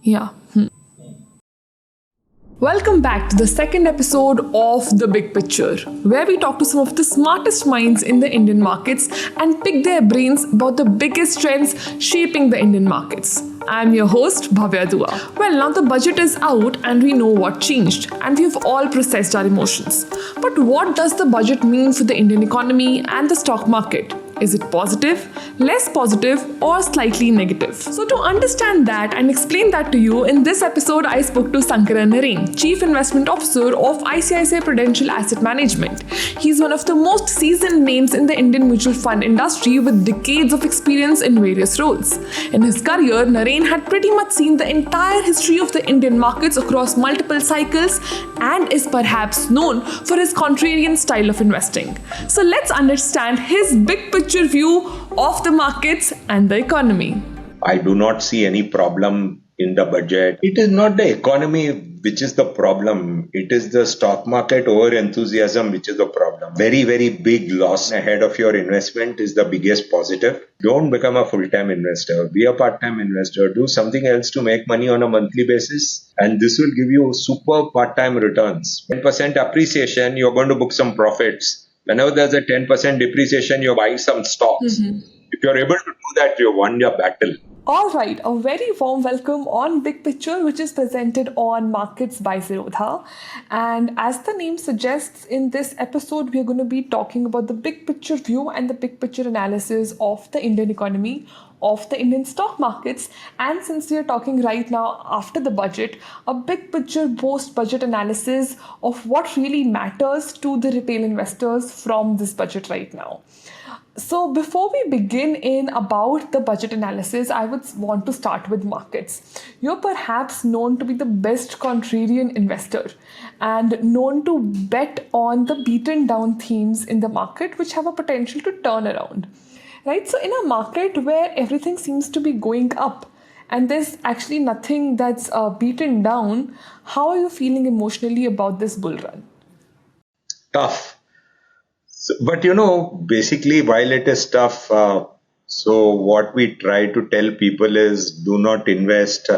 Yeah. Welcome back to the second episode of The Big Picture, where we talk to some of the smartest minds in the Indian markets and pick their brains about the biggest trends shaping the Indian markets. I'm your host, Bhavya Dua. Well, now the budget is out and we know what changed, and we've all processed our emotions. But what does the budget mean for the Indian economy and the stock market? Is it positive, less positive, or slightly negative? So, to understand that and explain that to you, in this episode, I spoke to Sankaran Naren, Chief Investment Officer of ICICI Prudential Asset Management. He's one of the most seasoned names in the Indian mutual fund industry with decades of experience in various roles. In his career, Naren had pretty much seen the entire history of the Indian markets across multiple cycles and is perhaps known for his contrarian style of investing. So, let's understand his big picture view of the markets and the economy. I do not see any problem in the budget. It is not the economy which is the problem. It is the stock market over enthusiasm which is the problem. Very, very big loss ahead of your investment is the biggest positive. Don't become a full-time investor. Be a part-time investor. Do something else to make money on a monthly basis. And this will give you super part-time returns. 10% appreciation, you're going to book some profits. Whenever there's a 10% depreciation, you buy some stocks. If you're able to do that, you won your battle. All right, a very warm welcome on Big Picture, which is presented on Markets by Zerodha. And as the name suggests, in this episode, we're going to be talking about the big picture view and the big picture analysis of the Indian economy, of the Indian stock markets. And since we are talking right now after the budget, a big picture post-budget analysis of what really matters to the retail investors from this budget right now. So before we begin in about the budget analysis, I would want to start with markets. You're perhaps known to be the best contrarian investor and known to bet on the beaten down themes in the market which have a potential to turn around. Right? So in a market where everything seems to be going up and there's actually nothing that's beaten down, how are you feeling emotionally about this bull run? Tough. But basically, while it is tough, so what we try to tell people is do not invest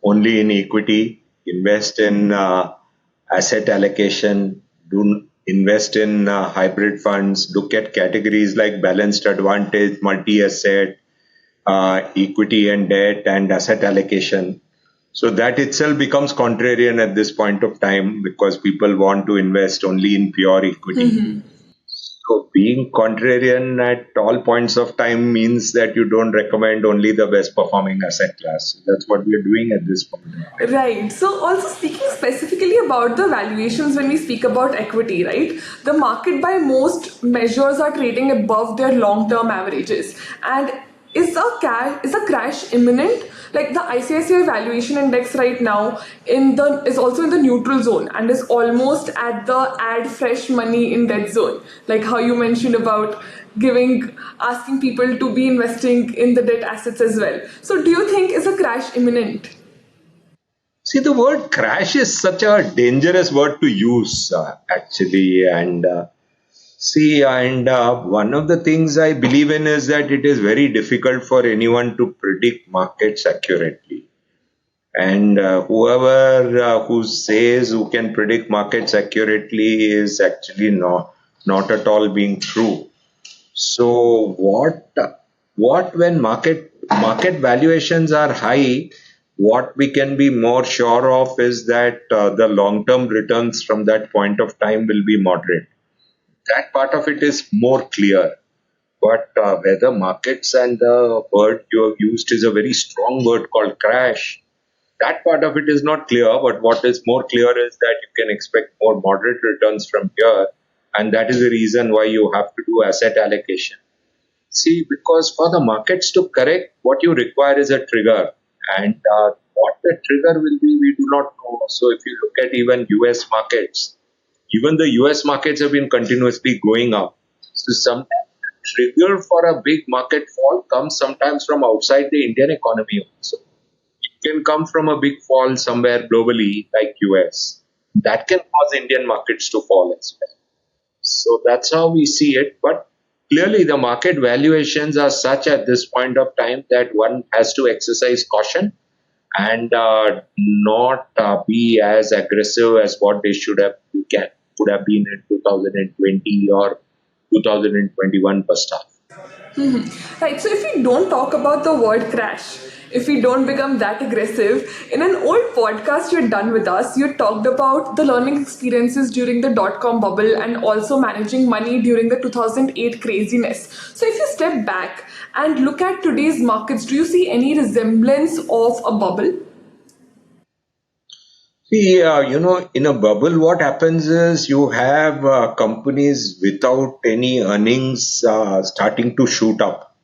only in equity, invest in asset allocation, do invest in hybrid funds, look at categories like balanced advantage, multi-asset, equity and debt, and asset allocation. So that itself becomes contrarian at this point of time because people want to invest only in pure equity. So being contrarian at all points of time means that you don't recommend only the best performing asset class. That's what we are doing at this point. Right. So also speaking specifically about the valuations when we speak about equity, right? The market by most measures are trading above their long-term averages. And is a crash imminent? Like the ICICI valuation index right now is also in the neutral zone and is almost at the add fresh money in debt zone. Like how you mentioned about asking people to be investing in the debt assets as well. So do you think is a crash imminent? See, the word crash is such a dangerous word to use, actually. And one of the things I believe in is that it is very difficult for anyone to predict markets accurately. And who says who can predict markets accurately is actually not at all being true. So what when market valuations are high, what we can be more sure of is that the long-term returns from that point of time will be moderate. That part of it is more clear. But whether markets and the word you have used is a very strong word called crash, that part of it is not clear. But what is more clear is that you can expect more moderate returns from here. And that is the reason why you have to do asset allocation. See, because for the markets to correct, what you require is a trigger. And what the trigger will be, we do not know. So if you look at even US markets, even the US markets have been continuously going up. So sometimes the trigger for a big market fall comes sometimes from outside the Indian economy also. It can come from a big fall somewhere globally like US. That can cause Indian markets to fall as well. So that's how we see it. But Clearly, the market valuations are such at this point of time that one has to exercise caution and not be as aggressive as what they should have could have been in 2020 or 2021 first half. Right, so if we don't talk about the word crash, if we don't become that aggressive, in an old podcast you had done with us, you talked about the learning experiences during the dot com bubble and also managing money during the 2008 craziness. So if you step back and look at today's markets, do you see any resemblance of a bubble? See, in a bubble, what happens is you have companies without any earnings starting to shoot up,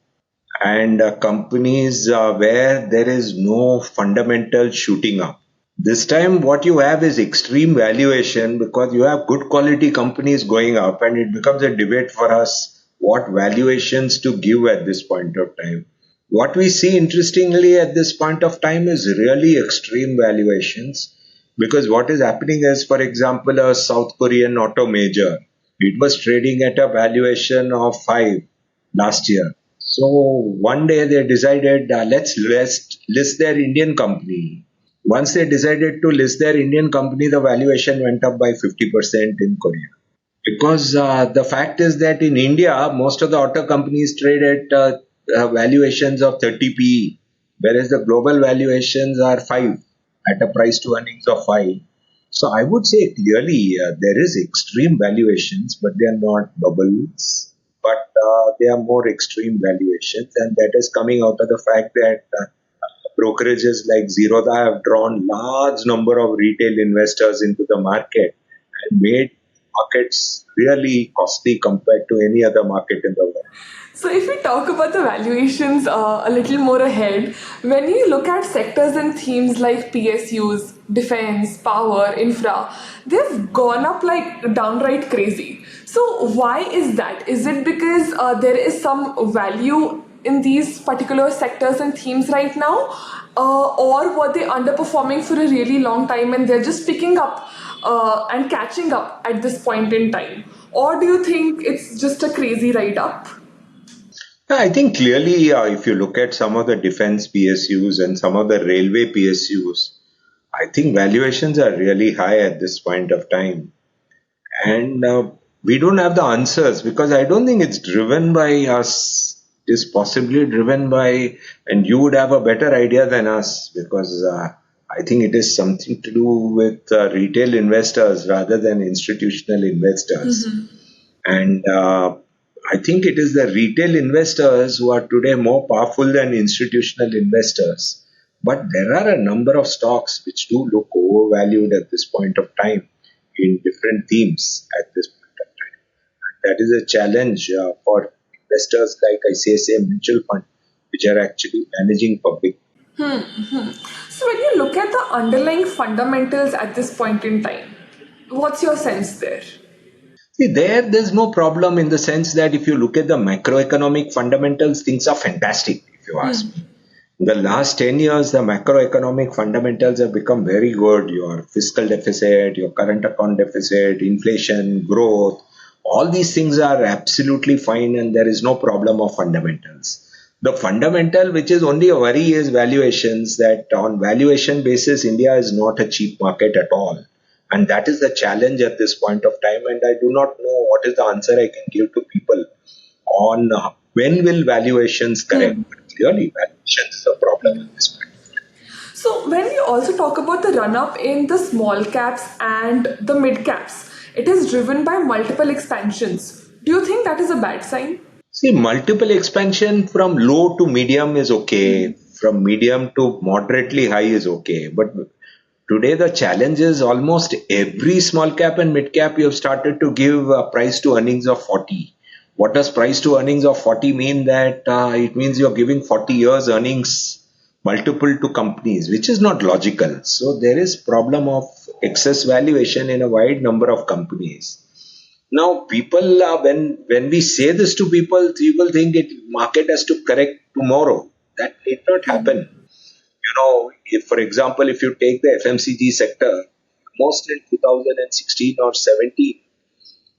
and companies where there is no fundamental shooting up. This time, what you have is extreme valuation because you have good quality companies going up, and it becomes a debate for us what valuations to give at this point of time. What we see interestingly at this point of time is really extreme valuations because what is happening is, for example, a South Korean auto major, it was trading at a valuation of 5 last year. So one day they decided, let's list their Indian company. Once they decided to list their Indian company, the valuation went up by 50% in Korea. Because the fact is that in India, most of the auto companies trade at valuations of 30 PE, whereas the global valuations are 5 at a price to earnings of 5. So I would say clearly there is extreme valuations, but they are not bubbles, but they are more extreme valuations, and that is coming out of the fact that brokerages like Zerodha have drawn large number of retail investors into the market and made markets really costly compared to any other market in the world. So, if we talk about the valuations a little more ahead, when you look at sectors and themes like PSUs, defense, power, infra, they've gone up like downright crazy. So, why is that? Is it because there is some value in these particular sectors and themes right now? Or were they underperforming for a really long time and they're just picking up and catching up at this point in time? Or do you think it's just a crazy ride up? Yeah, I think clearly, if you look at some of the defense PSUs and some of the railway PSUs, I think valuations are really high at this point of time. And we don't have the answers because I don't think it's driven by us. It is possibly driven by, and you would have a better idea than us because I think it is something to do with retail investors rather than institutional investors. And I think it is the retail investors who are today more powerful than institutional investors. But there are a number of stocks which do look overvalued at this point of time in different themes at this point of time. And that is a challenge for investors like ICICI mutual fund, which are actually managing for big. So, when you look at the underlying fundamentals at this point in time, what's your sense there? See, there's no problem in the sense that if you look at the macroeconomic fundamentals, things are fantastic, if you ask me. In the last 10 years, the macroeconomic fundamentals have become very good. Your fiscal deficit, your current account deficit, inflation, growth, all these things are absolutely fine and there is no problem of fundamentals. The fundamental, which is only a worry, is valuations. That on valuation basis, India is not a cheap market at all. And that is the challenge at this point of time. And I do not know what is the answer I can give to people on when will valuations correct. But clearly, valuations is a problem at this point. So, when we also talk about the run up in the small caps and the mid caps, it is driven by multiple expansions. Do you think that is a bad sign? See, multiple expansion from low to medium is okay. From medium to moderately high is okay. But today the challenge is almost every small cap and mid cap you have started to give a price to earnings of 40. What does price to earnings of 40 mean? That it means you're giving 40 years earnings multiple to companies, which is not logical. So there is problem of excess valuation in a wide number of companies. Now, people, when we say this to people, people think it market has to correct tomorrow. That need not happen. If, for example, if you take the FMCG sector, most in 2016 or 17,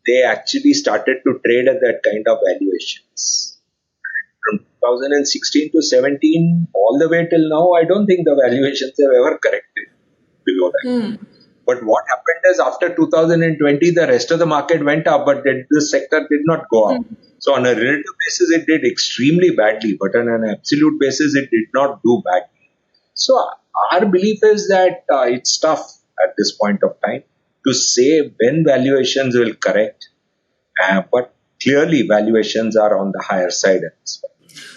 they actually started to trade at that kind of valuations. From 2016 to 17, all the way till now, I don't think the valuations have ever corrected below that. But what happened is after 2020, the rest of the market went up, but this sector did not go up. So on a relative basis, it did extremely badly, but on an absolute basis, it did not do badly. So our belief is that it's tough at this point of time to say when valuations will correct, but clearly valuations are on the higher side at this point.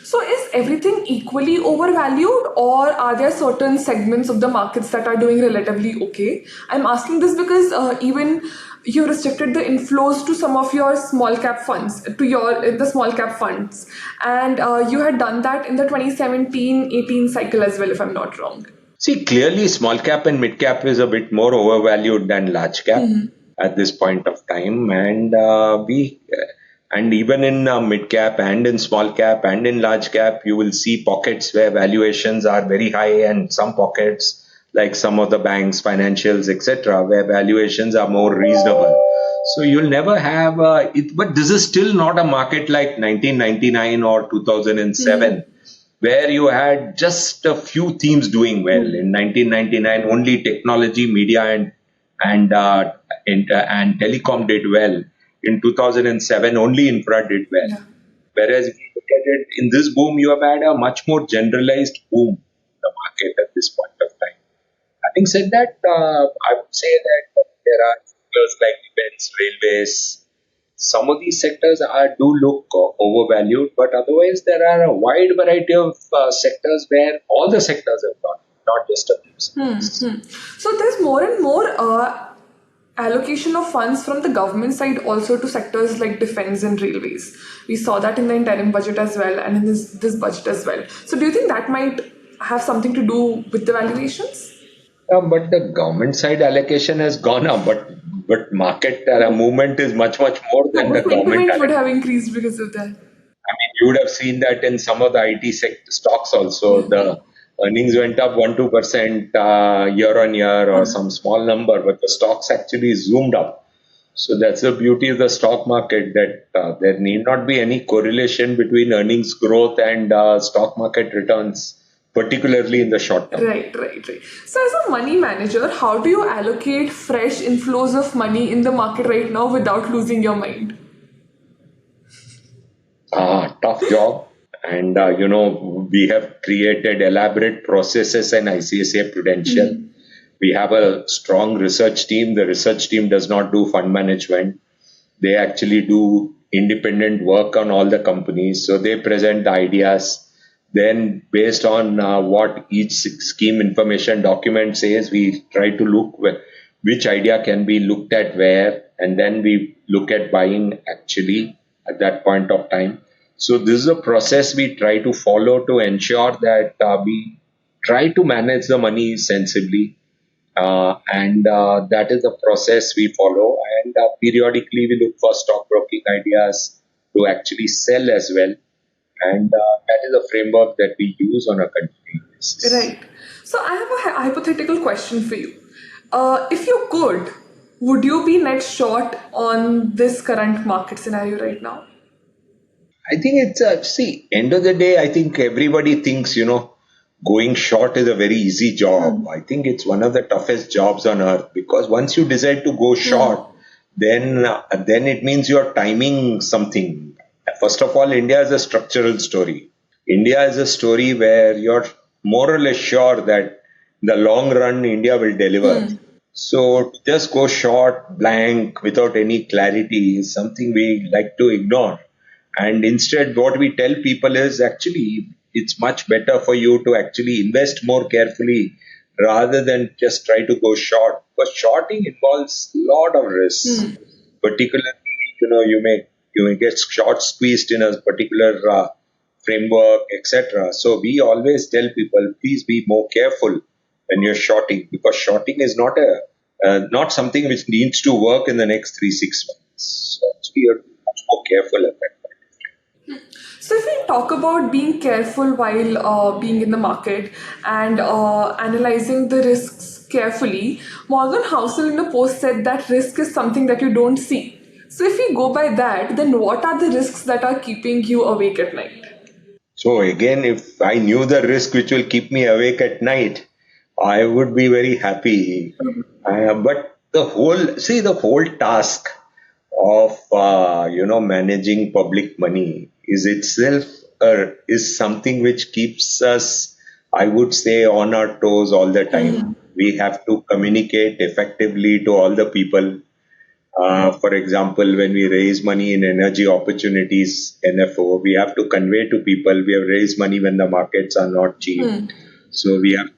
So is everything equally overvalued, or are there certain segments of the markets that are doing relatively okay? I'm asking this because even you restricted the inflows to some of your small cap funds, to the small cap funds, and you had done that in the 2017-18 cycle as well, if I'm not wrong. See, clearly small cap and mid cap is a bit more overvalued than large cap at this point of time, and even in mid cap and in small cap and in large cap, you will see pockets where valuations are very high, and some pockets like some of the banks, financials, etc., where valuations are more reasonable. So you'll never have it, but this is still not a market like 1999 or 2007 where you had just a few themes doing well. In 1999, only technology, media, and telecom did well. In 2007, only infra did well. Yeah. Whereas if you look at it in this boom, you have had a much more generalized boom in the market at this point of time. Having said that, I would say that there are sectors like defense, railways. Some of these sectors do look overvalued, but otherwise there are a wide variety of sectors where all the sectors have gone, not just a few sectors. So there's more and more allocation of funds from the government side also to sectors like defense and railways. We saw that in the interim budget as well, and in this budget as well. So do you think that might have something to do with the valuations? But the government side allocation has gone up, but market movement is much more than the government Sentiment would allocation. have increased because of that. I mean, you would have seen that in some of the IT sector stocks also. The earnings went up 1-2% year on year or some small number, but the stocks actually zoomed up. So that's the beauty of the stock market, that there need not be any correlation between earnings growth and stock market returns, particularly in the short term. Right. So as a money manager, how do you allocate fresh inflows of money in the market right now without losing your mind? Tough job. And, we have created elaborate processes in ICICI Prudential. We have a strong research team. The research team does not do fund management. They actually do independent work on all the companies. So they present the ideas. Then, based on what each scheme information document says, we try to look which idea can be looked at where, and then we look at buying actually at that point of time. So this is a process we try to follow to ensure that we try to manage the money sensibly, and that is the process we follow. And periodically we look for stockbroking ideas to actually sell as well, and that is a framework that we use on a continuing basis. Right. So I have a hypothetical question for you. If you could, would you be net short on this current market scenario right now? I think it's end of the day, I think everybody thinks, going short is a very easy job. I think it's one of the toughest jobs on earth, because once you decide to go short, then it means you're timing something. First of all, India is a structural story. India is a story where you're more or less sure that in the long run, India will deliver. So to just go short, blank, without any clarity is something we like to ignore. And instead, what we tell people is actually it's much better for you to actually invest more carefully rather than just try to go short. Because shorting involves a lot of risks. Particularly, you may get short squeezed in a particular framework, etc. So we always tell people, please be more careful when you're shorting, because shorting is not something which needs to work in the next 3-6 months. So actually, you're much more careful at that point. So if we talk about being careful while being in the market and analyzing the risks carefully, Morgan Housel in a post said that risk is something that you don't see. So if we go by that, then what are the risks that are keeping you awake at night? So again, if I knew the risk which will keep me awake at night, I would be very happy. But the whole task of managing public money is itself is something which keeps us, I would say, on our toes all the time. We have to communicate effectively to all the people. For example, when we raise money in energy opportunities, NFO, we have to convey to people we have raised money when the markets are not cheap. So we have to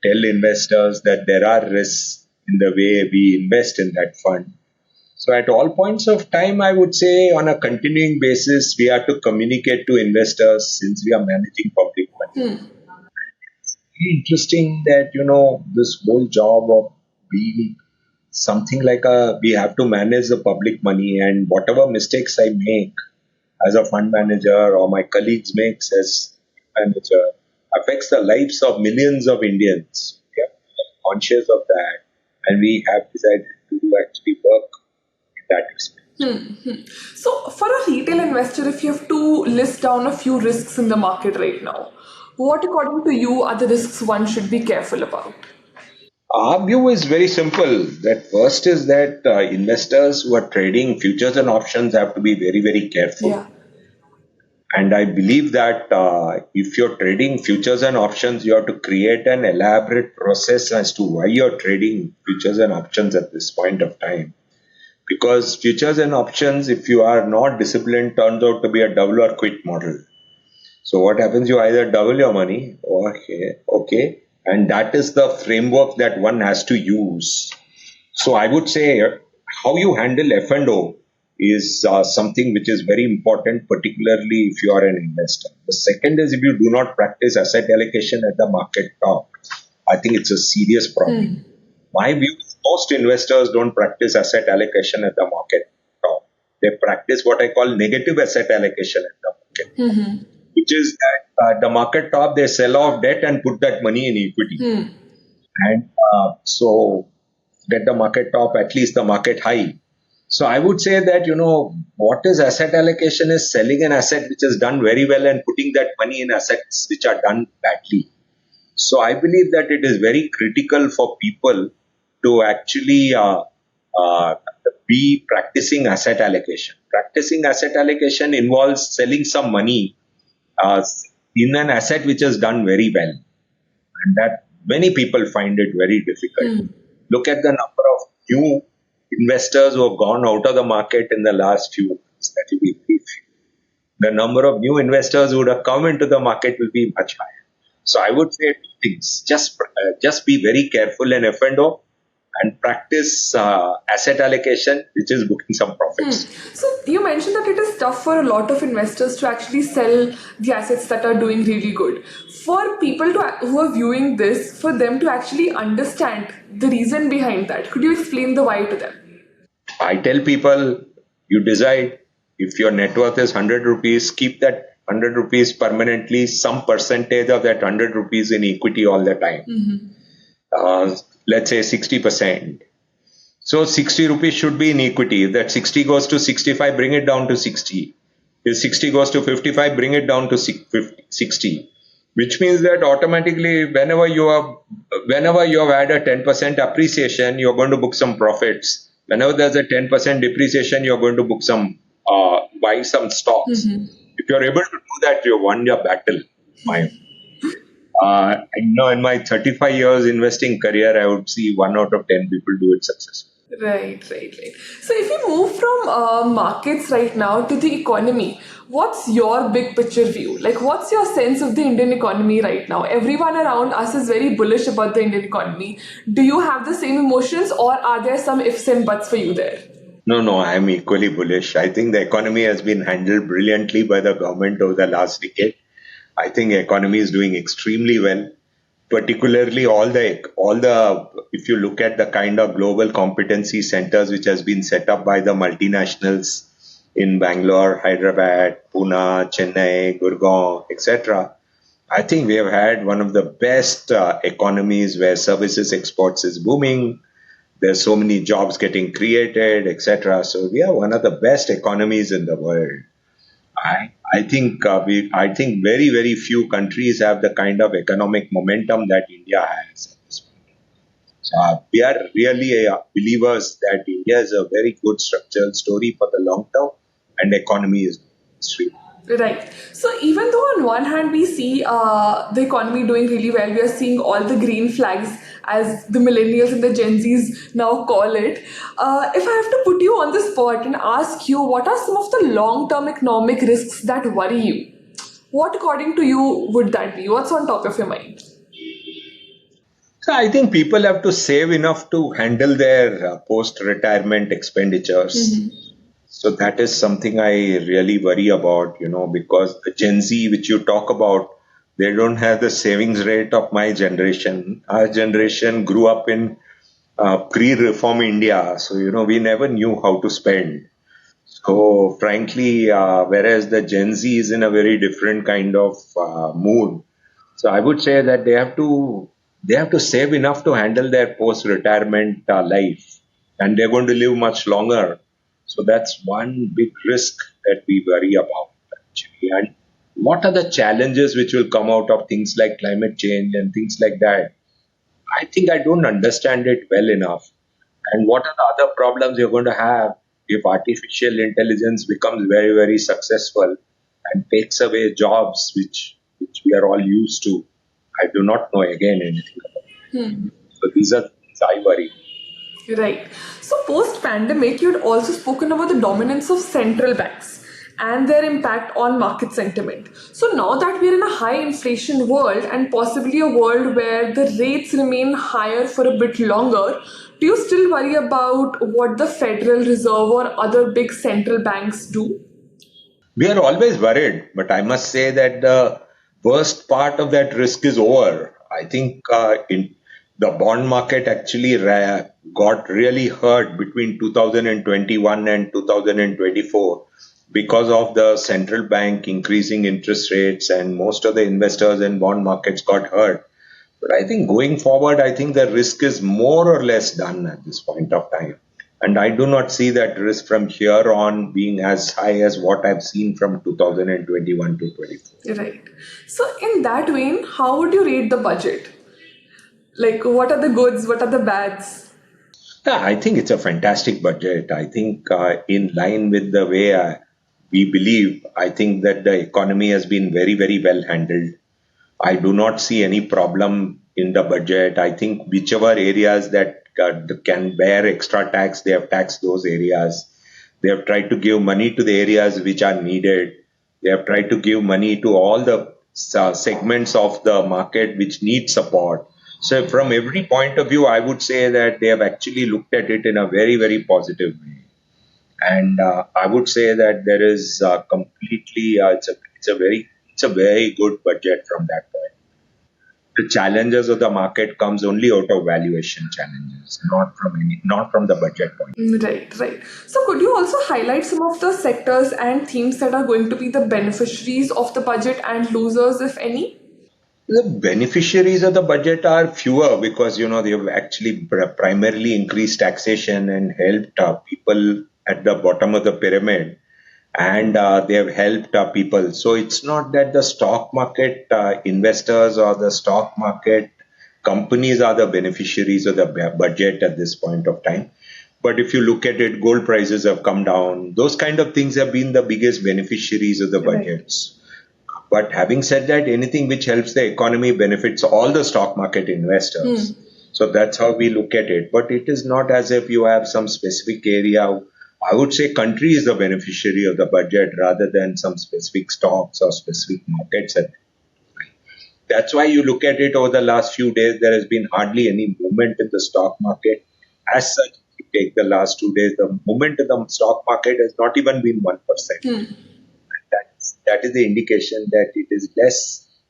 tell investors that there are risks in the way we invest in that fund. So at all points of time, I would say on a continuing basis, we have to communicate to investors since we are managing public money. Interesting that, this whole job of being something like we have to manage the public money, and whatever mistakes I make as a fund manager or my colleagues makes as manager affects the lives of millions of Indians. We are conscious of that, and we have decided to actually work in that respect. So, for a retail investor, if you have to list down a few risks in the market right now, what, according to you, are the risks one should be careful about? Our view is very simple. That first is that investors who are trading futures and options have to be very, very careful. Yeah. And I believe that if you're trading futures and options, you have to create an elaborate process as to why you're trading futures and options at this point of time. Because futures and options, if you are not disciplined, turns out to be a double or quit model. So what happens? You either double your money or okay, and that is the framework that one has to use. So I would say how you handle F&O is something which is very important, particularly if you are an investor. The second is if you do not practice asset allocation at the market top, I think it's a serious problem. My view is most investors don't practice asset allocation at the market top. They practice what I call negative asset allocation at the market, which is that at the market top, they sell off debt and put that money in equity. And so get the market top, at least the market high. So I would say that, what is asset allocation is selling an asset which is done very well and putting that money in assets which are done badly. So I believe that it is very critical for people to actually be practicing asset allocation. Practicing asset allocation involves selling some money in an asset which is done very well. And that many people find it very difficult. Look at the number of new investors who have gone out of the market in the last few months. That will be very few. The number of new investors who would have come into the market will be much higher. So I would say two things: just be very careful in F&O and practice asset allocation, which is booking some profits. So you mentioned that it is tough for a lot of investors to actually sell the assets that are doing really good. For people who are viewing this, for them to actually understand the reason behind that, could you explain the why to them? I tell people, you decide if your net worth is 100 rupees, keep that 100 rupees permanently, some percentage of that 100 rupees in equity all the time. Let's say 60%. So 60 rupees should be in equity. If that 60 goes to 65, bring it down to 60. If 60 goes to 55, bring it down to 60. Which means that automatically, whenever you have had a 10% appreciation, you're going to book some profits. Whenever there's a 10% depreciation, you're going to book buy some stocks. If you're able to do that, you won your battle. In my 35 years investing career, I would see 1 out of 10 people do it successfully. Right. So if you move from markets right now to the economy, what's your big picture view? Like, what's your sense of the Indian economy right now? Everyone around us is very bullish about the Indian economy. Do you have the same emotions, or are there some ifs and buts for you there? No, I am equally bullish. I think the economy has been handled brilliantly by the government over the last decade. I think the economy is doing extremely well. Particularly if you look at the kind of global competency centers which has been set up by the multinationals in Bangalore, Hyderabad, Pune, Chennai, Gurgaon, etc. I think we have had one of the best economies where services exports is booming. there's so many jobs getting created, etc. So we are one of the best economies in the world. I think very very few countries have the kind of economic momentum that India has at this point. So we are really believers that India is a very good structural story for the long term, and the economy is extremely. Right. So even though on one hand we see the economy doing really well, we are seeing all the green flags as the millennials and the Gen Zs now call it. If I have to put you on the spot and ask you, what are some of the long-term economic risks that worry you? What, according to you, would that be? What's on top of your mind? So I think people have to save enough to handle their post-retirement expenditures. So that is something I really worry about, because the Gen Z, which you talk about, they don't have the savings rate of my generation. Our generation grew up in pre-reform India, so we never knew how to spend. So frankly, whereas the Gen Z is in a very different kind of mood, so I would say that they have to save enough to handle their post-retirement life, and they're going to live much longer. So that's one big risk that we worry about actually. And what are the challenges which will come out of things like climate change and things like that? I think I don't understand it well enough. And what are the other problems you're going to have if artificial intelligence becomes very, very successful and takes away jobs which we are all used to? I do not know again anything about it. So these are things I worry. Right. So, post pandemic, you had also spoken about the dominance of central banks and their impact on market sentiment. So, now that we're in a high inflation world and possibly a world where the rates remain higher for a bit longer, do you still worry about what the Federal Reserve or other big central banks do? We are always worried, but I must say that the worst part of that risk is over. I think in the bond market actually got really hurt between 2021 and 2024 because of the central bank increasing interest rates, and most of the investors in bond markets got hurt. But I think going forward, I think the risk is more or less done at this point of time. And I do not see that risk from here on being as high as what I've seen from 2021 to 24. Right. So, in that vein, how would you rate the budget? Like, what are the goods, what are the bads? Yeah, I think it's a fantastic budget. I think in line with the way we believe, I think that the economy has been very, very well handled. I do not see any problem in the budget. I think whichever areas that can bear extra tax, they have taxed those areas. They have tried to give money to the areas which are needed. They have tried to give money to all the segments of the market which need support. So, from every point of view, I would say that they have actually looked at it in a very, very positive way. And I would say that there is completely it's a very good budget from that point. The challenges of the market comes only out of valuation challenges, not from the budget point. Right, right. So, could you also highlight some of the sectors and themes that are going to be the beneficiaries of the budget and losers, if any? The beneficiaries of the budget are fewer because they have actually primarily increased taxation and helped people at the bottom of the pyramid, and they have helped people. So it's not that the stock market investors or the stock market companies are the beneficiaries of the budget at this point of time. But if you look at it, gold prices have come down. Those kind of things have been the biggest beneficiaries of the Right. budgets. But having said that, anything which helps the economy benefits all the stock market investors. So that's how we look at it. But it is not as if you have some specific area. I would say country is the beneficiary of the budget rather than some specific stocks or specific markets. That's why you look at it over the last few days, there has been hardly any movement in the stock market. As such, if you take the last 2 days, the movement in the stock market has not even been 1%. That is the indication that it is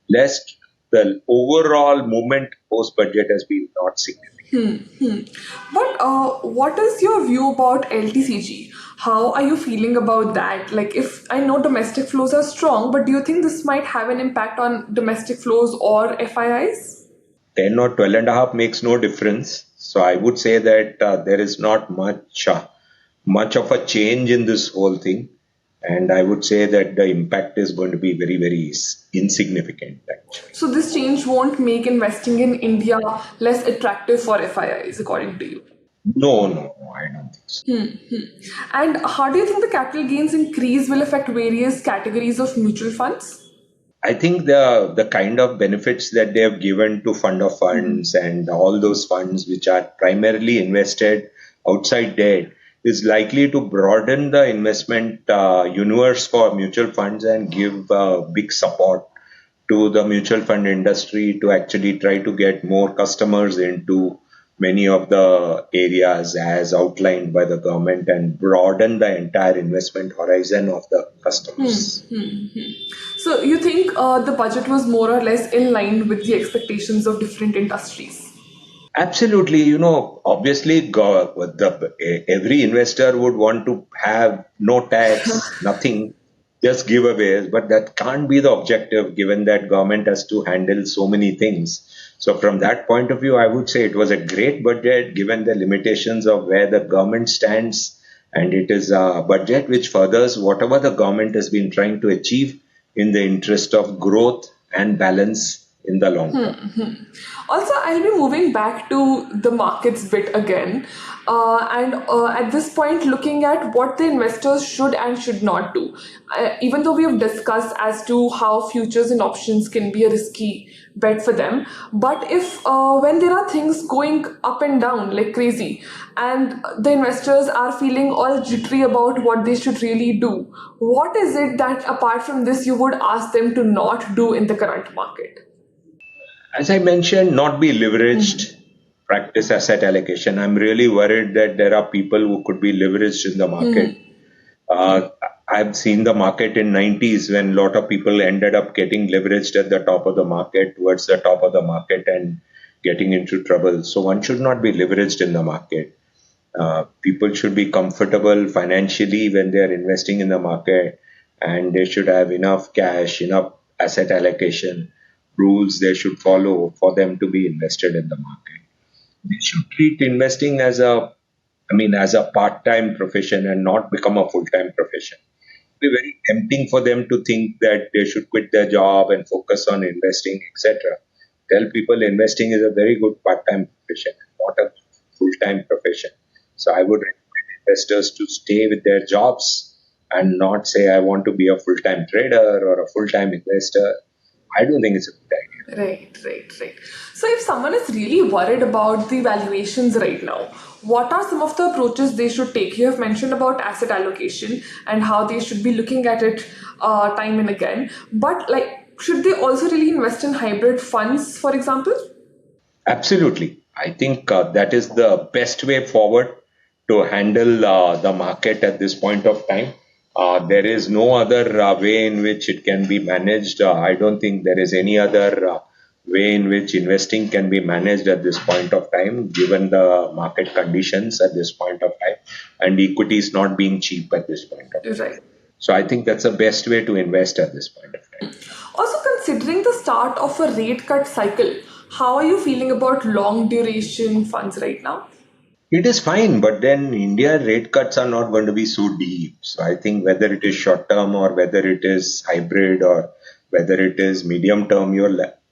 less. The overall movement post budget has been not significant. But what is your view about LTCG? How are you feeling about that? Like, if I know domestic flows are strong, but do you think this might have an impact on domestic flows or FIIs? 10 or 12 and a half makes no difference. So I would say that there is not much of a change in this whole thing, and I would say that the impact is going to be very, very insignificant actually. So this change won't make investing in India less attractive for FIIs, according to you. No, no, no, I don't think so. And how do you think the capital gains increase will affect various categories of mutual funds? I think the kind of benefits that they have given to fund of funds and all those funds which are primarily invested outside debt is likely to broaden the investment universe for mutual funds and give big support to the mutual fund industry to actually try to get more customers into many of the areas as outlined by the government and broaden the entire investment horizon of the customers. So you think the budget was more or less in line with the expectations of different industries? Absolutely, obviously, every investor would want to have no tax, nothing, just giveaways, but that can't be the objective given that government has to handle so many things. So, from that point of view, I would say it was a great budget given the limitations of where the government stands, and it is a budget which furthers whatever the government has been trying to achieve in the interest of growth and balance in the long term. Also, I'll be moving back to the markets bit again. And at this point, looking at what the investors should and should not do. Even though we have discussed as to how futures and options can be a risky bet for them, but if when there are things going up and down like crazy, and the investors are feeling all jittery about what they should really do, what is it that apart from this you would ask them to not do in the current market? As I mentioned, not be leveraged, practice asset allocation. I'm really worried that there are people who could be leveraged in the market. Uh, I've seen the market in 90s when a lot of people ended up getting leveraged at the top of the market, towards the top of the market and getting into trouble. So one should not be leveraged in the market. People should be comfortable financially when they are investing in the market, and they should have enough cash, enough asset allocation rules they should follow for them to be invested in the market. They should treat investing as as a part-time profession and not become a full-time profession. It'd be very tempting for them to think that they should quit their job and focus on investing, etc. Tell people investing is a very good part-time profession, not a full-time profession. So I would recommend investors to stay with their jobs and not say, I want to be a full-time trader or a full-time investor. I don't think it's a good idea. Right. So if someone is really worried about the valuations right now, what are some of the approaches they should take? You have mentioned about asset allocation and how they should be looking at it time and again. But should they also really invest in hybrid funds, for example? Absolutely. I think that is the best way forward to handle the market at this point of time. There is no other way in which it can be managed. I don't think there is any other way in which investing can be managed at this point of time, given the market conditions at this point of time, and equities not being cheap at this point of time. Right. So I think that's the best way to invest at this point of time. Also, considering the start of a rate cut cycle, how are you feeling about long duration funds right now? It is fine, but then India rate cuts are not going to be so deep. So I think whether it is short term or whether it is hybrid or whether it is medium term,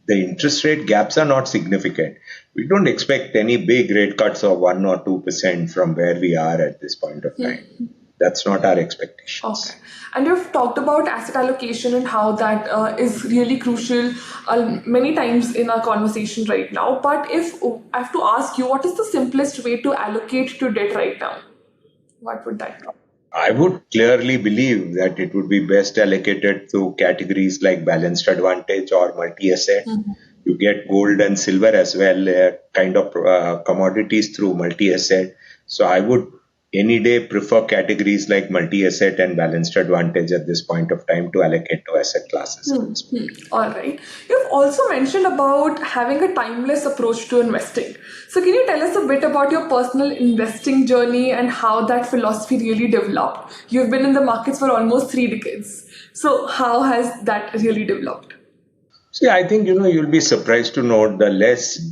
the interest rate gaps are not significant. We don't expect any big rate cuts of 1 or 2% from where we are at this point of time. That's not our expectations. Okay. And you've talked about asset allocation and how that is really crucial many times in our conversation right now. But if I have to ask you, what is the simplest way to allocate to debt right now? What would that be? I would clearly believe that it would be best allocated to categories like balanced advantage or multi-asset. You get gold and silver as well, kind of commodities through multi-asset. So I would any day prefer categories like multi-asset and balanced advantage at this point of time to allocate to asset classes. All right. You've also mentioned about having a timeless approach to investing. So can you tell us a bit about your personal investing journey and how that philosophy really developed? You've been in the markets for almost 3 decades. So how has that really developed? See, I think you'll be surprised to note the less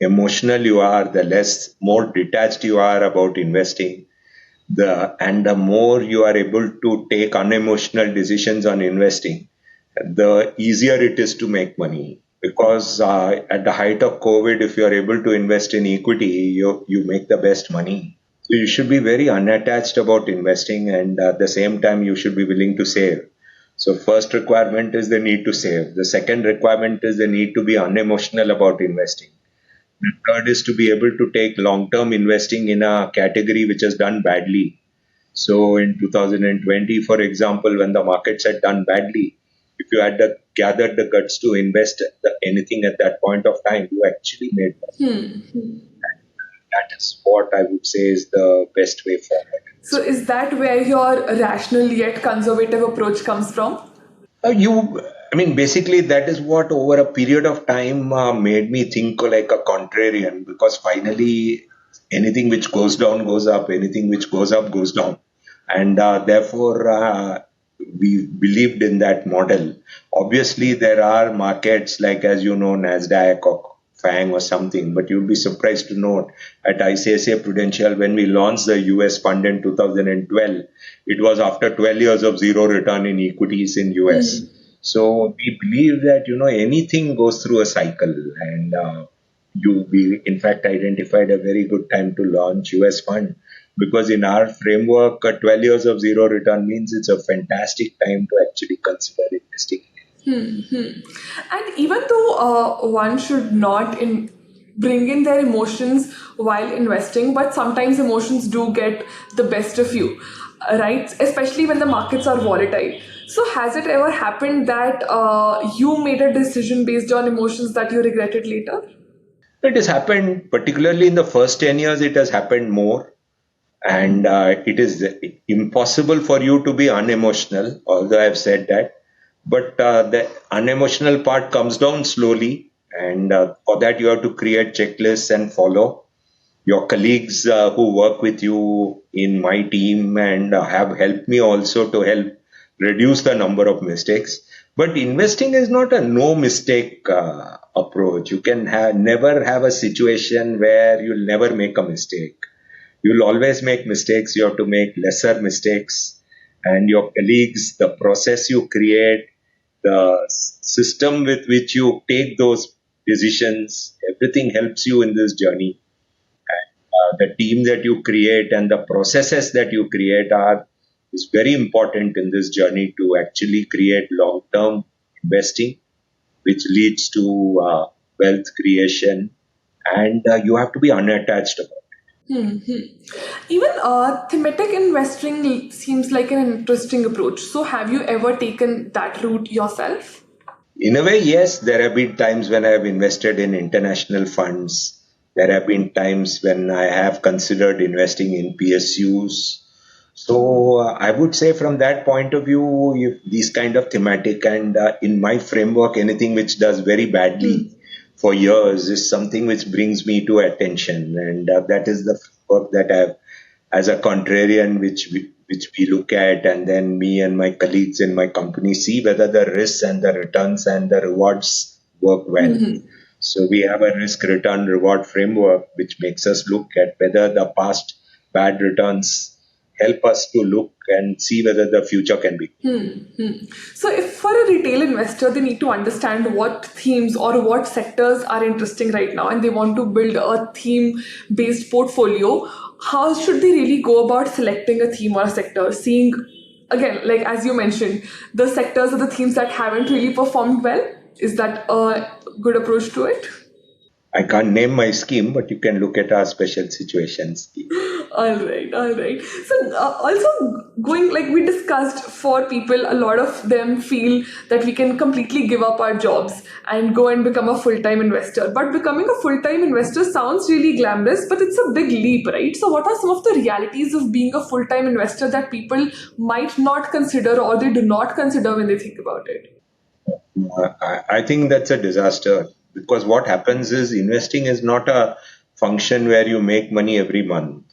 emotional you are, the less more detached you are about investing, the more you are able to take unemotional decisions on investing, the easier it is to make money. Because at the height of COVID, if you are able to invest in equity, you make the best money. So you should be very unattached about investing, and at the same time, you should be willing to save. So first requirement is the need to save. The second requirement is the need to be unemotional about investing. The third is to be able to take long-term investing in a category which has done badly. So in 2020, for example, when the markets had done badly, if you had gathered the guts to invest anything at that point of time, you actually made money. That is what I would say is the best way forward. So, is that where your rational yet conservative approach comes from? I mean, basically, that is what over a period of time made me think like a contrarian, because finally, anything which goes down goes up, anything which goes up goes down. And therefore, we believed in that model. Obviously, there are markets like, as you know, NASDAQ or FANG or something, but you'll be surprised to note at ICICI Prudential, when we launched the US fund in 2012, it was after 12 years of zero return in equities in US. So we believe that, anything goes through a cycle, and we in fact identified a very good time to launch US fund, because in our framework, 12 years of zero return means it's a fantastic time to actually consider investing. And even though one should not bring in their emotions while investing, but sometimes emotions do get the best of you, right? Especially when the markets are volatile. So, has it ever happened that you made a decision based on emotions that you regretted later? It has happened, particularly in the first 10 years, it has happened more. And it is impossible for you to be unemotional, although I've said that. But the unemotional part comes down slowly. And for that, you have to create checklists and follow. Your colleagues who work with you in my team and have helped me also to help reduce the number of mistakes. But investing is not a no mistake approach. You can never have a situation where you'll never make a mistake. You'll always make mistakes. You have to make lesser mistakes. And your colleagues, the process you create, the system with which you take those decisions, everything helps you in this journey. The team that you create and the processes that you create are is very important in this journey to actually create long-term investing, which leads to wealth creation, and you have to be unattached about Even thematic investing seems like an interesting approach. So, have you ever taken that route yourself? it. In a way, yes, there have been times when I have invested in international funds. There have been times when I have considered investing in PSUs. So I would say from that point of view, if these kind of thematic and in my framework, anything which does very badly for years is something which brings me to attention, and that is the work that I've, as a contrarian, which we look at, and then me and my colleagues in my company see whether the risks and the returns and the rewards work well. So we have a risk return reward framework which makes us look at whether the past bad returns help us to look and see whether the future can be. So, if for a retail investor, they need to understand what themes or what sectors are interesting right now and they want to build a theme based portfolio, how should they really go about selecting a theme or a sector? Seeing, again, like as you mentioned, the sectors or the themes that haven't really performed well. Is that a good approach to it? I can't name my scheme, but you can look at our special situation scheme. All right, all right. So, also going like we discussed, for people, a lot of them feel that we can completely give up our jobs and go and become a full-time investor. But becoming a full-time investor sounds really glamorous, but it's a big leap, right? So, what are some of the realities of being a full-time investor that people might not consider or they do not consider when they think about it? I think that's a disaster, because what happens is investing is not a function where you make money every month.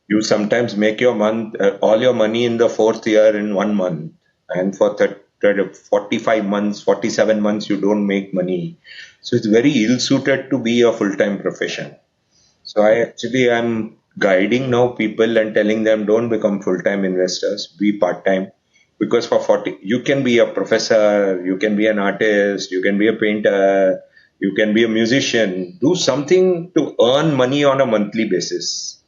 You sometimes make all your money in the fourth year in 1 month, and for 45 months, 47 months, you don't make money. So it's very ill-suited to be a full-time profession. So I'm guiding now people and telling them don't become full-time investors, be part-time. Because for 40, you can be a professor, you can be an artist, you can be a painter, you can be a musician, do something to earn money on a monthly basis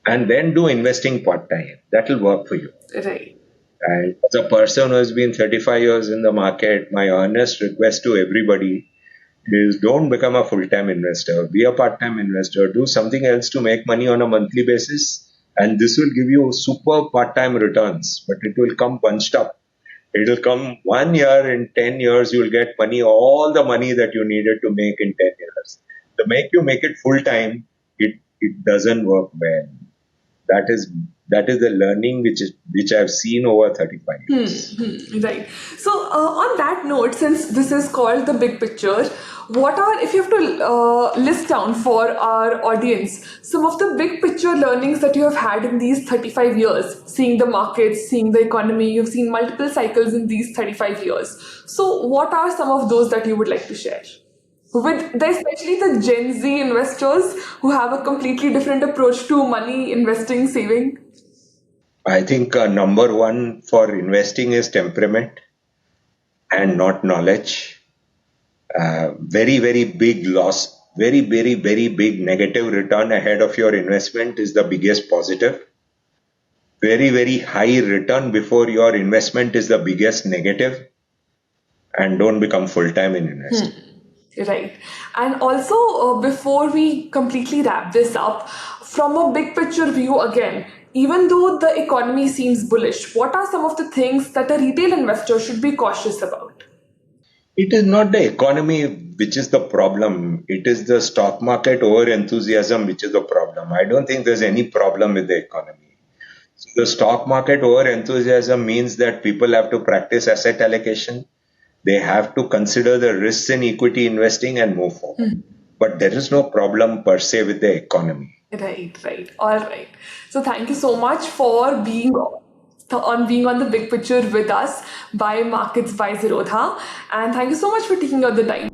and then do investing part-time. That will work for you. Right. And as a person who has been 35 years in the market, my earnest request to everybody is don't become a full-time investor, be a part-time investor, do something else to make money on a monthly basis, and this will give you super part-time returns, but it will come bunched up. It will come 1 year, in 10 years, you will get money, all the money that you needed to make in 10 years. To make you make it full-time, it doesn't work well. That is the learning which I've seen over 35 years. Right. So, on that note, since this is called the big picture, what are, if you have to list down for our audience, some of the big picture learnings that you have had in these 35 years, seeing the markets, seeing the economy, you've seen multiple cycles in these 35 years. So, what are some of those that you would like to share? Especially the Gen Z investors who have a completely different approach to money, investing, saving. I think number one for investing is temperament and not knowledge. Very, very big loss, very big negative return ahead of your investment is the biggest positive. Very, very high return before your investment is the biggest negative. And don't become full-time in investing. Right. And also, before we completely wrap this up, from a big picture view again, even though the economy seems bullish, what are some of the things that a retail investor should be cautious about? It is not the economy which is the problem. It is the stock market over enthusiasm which is the problem. I don't think there's any problem with the economy. So the stock market over enthusiasm means that people have to practice asset allocation. They have to consider the risks in equity investing and move forward. But there is no problem per se with the economy. Right. All right. So thank you so much for being on the big picture with us by Markets by Zerodha. And thank you so much for taking out the time.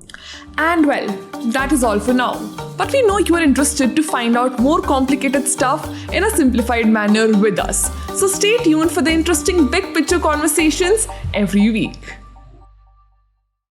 And well, that is all for now. But we know you are interested to find out more complicated stuff in a simplified manner with us. So stay tuned for the interesting big picture conversations every week.